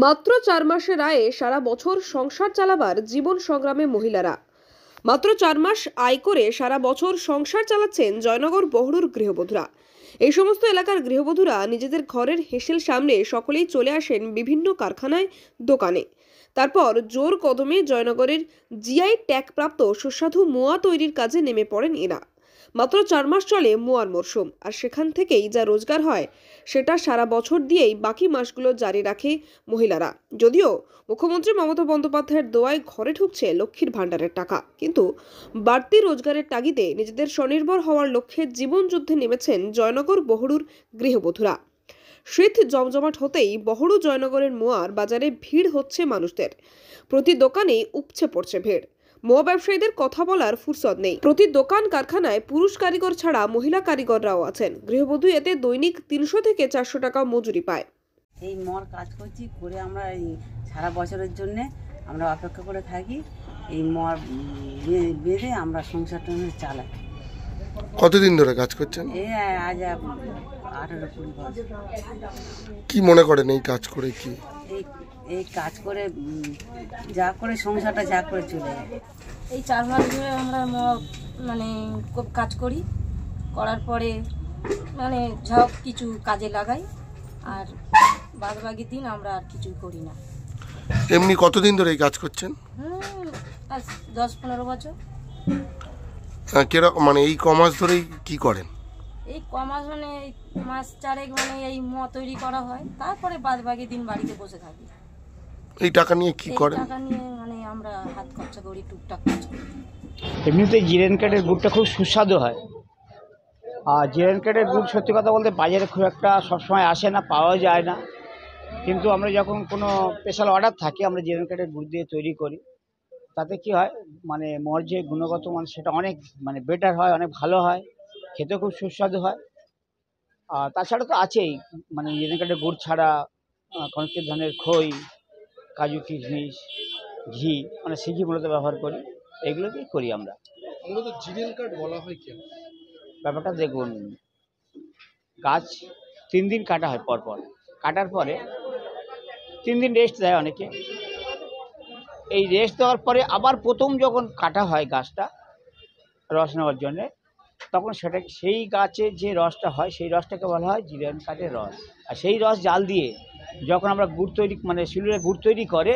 মাত্র 4 মাসের আয়ে সারা বছর সংসার চালাবার জীবন সংগ্রামে মহিলারা। মাত্র 4 মাস আয় করে সারা বছর সংসার চালাচ্ছেন জয়নগর বহরুর গৃহবধূরা। এই সমস্ত এলাকার গৃহবধূরা নিজেদের ঘরের হেসেল সামনে সকলেই চলে আসেন বিভিন্ন কারখানায়, দোকানে। তারপর জোর কদমে জয়নগরের জিআই ট্যাগপ্রাপ্ত সুস্বাদু মোয়া তৈরির কাজে নেমে পড়েন এরা। মাত্র 4 মাস চলে মোয়ার মরশুম, আর সেখান থেকেই যা রোজগার হয় সেটা সারা বছর দিয়েই বাকি মাসগুলো জারি রাখে মহিলারা। যদিও মুখ্যমন্ত্রী মমতা বন্দ্যোপাধ্যায়ের দোয়ায় ঘরে ঢুকছে লক্ষ্মীর ভাণ্ডারের টাকা, কিন্তু বাড়তি রোজগারের তাগিদে নিজেদের স্বনির্ভর হওয়ার লক্ষ্যে জীবন যুদ্ধে নেমেছেন জয়নগর বহরুর গৃহবধূরা। শীত জমজমাট হতেই বহরু জয়নগরের মোয়ার বাজারে ভিড় হচ্ছে মানুষদের। প্রতি দোকানে উপচে পড়ছে ভিড়। মোয়া ব্যবসায়ীদের কথা বলার ফুরসত নেই। প্রতি দোকান কারখানায় পুরুষ কারিগর ছাড়া মহিলা কারিগররাও আছেন। গৃহবধূ এতে দৈনিক 300 থেকে 400 টাকা মজুরি পায়। এই মোয়ার কাজ করছি করে আমরা এই সারা বছরের জন্য আমরা অপেক্ষা করে থাকি। এই মোয়ার বেঁধে আমরা সংসারটা চালাই। কতদিন ধরে কাজ করছেন? এই আজ 18-20 বছর। কি মনে করেন এই কাজ করে? কি এই কাজ করে যা করে সংসারটা যা করে চলে যায়। এই 4 মাস ধরে আমরা মানে খুব কাজ করি, করার পরে মানে সব কিছু কাজে লাগাই, আর বাদবাকি দিন আমরা আর কিছু করি না। এমনি কতদিন ধরে এই কাজ করছেন? 10-15 বছর। কিরকম মানে এই কমাস ধরেই কি করেন? এই কমাস মানে মাস 4 মানে এই মোয়া তৈরি করা হয়, তারপরে বাদবাকি দিন বাড়িতে বসে থাকি। এই টাকা নিয়ে কি করেন? টাকা নিয়ে মানে আমরা হাত খরচা করি, টুকটাক কাজ করি। এমনিতে জিরেন কাঠের গুড়টা খুব সুস্বাদু হয়। আর জিরেন কাঠের গুড় সত্যি কথা বলতে বাজারে খুব একটা সবসময় আসে না, পাওয়া যায় না। কিন্তু আমরা যখন কোনো স্পেশাল অর্ডার থাকে আমরা জিরেন কাঠের গুড় দিয়ে তৈরি করি। তাতে কি হয়, মানে মোর যে গুণগত মান সেটা অনেক মানে বেটার হয়, অনেক ভালো হয়, খেতে খুব সুস্বাদু হয়। আর তাছাড়া তো আছেই, মানে জিরেন কাঠের গুড় ছাড়া কনকের ধানের খই, কাজু কিশমিশ, ঘি, মানে সিঘি মূলত ব্যবহার করি। এগুলোকেই করি আমরা। মূলত জিরেন কাঠ বলা হয় কেন? ব্যাপারটা দেখুন, গাছ 3 দিন কাটা হয় পরপর। কাটার পরে 3 দিন রেস্ট দেয় অনেকে। এই রেস্ট দেওয়ার পরে আবার প্রথম যখন কাটা হয় গাছটা রস নেওয়ার জন্যে, তখন সেটা সেই গাছের যে রসটা হয় সেই রসটাকে বলা হয় জিরেন কাঠের রস। আর সেই রস জাল দিয়ে যখন আমরা গুড় তৈরি মানে শিলুড়ে গুড় তৈরি করে,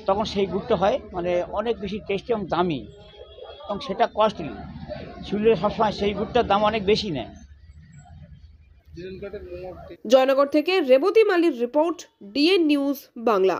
তখন সেই গুড়টা হয় মানে অনেক বেশি টেস্টি এবং দামি, এবং সেটা কস্টলি। শিলুড়ে সবসময় সেই গুড়টার দাম অনেক বেশি নেয়। জয়নগর থেকে রেবতী মালির রিপোর্ট, ডিএন নিউজ বাংলা।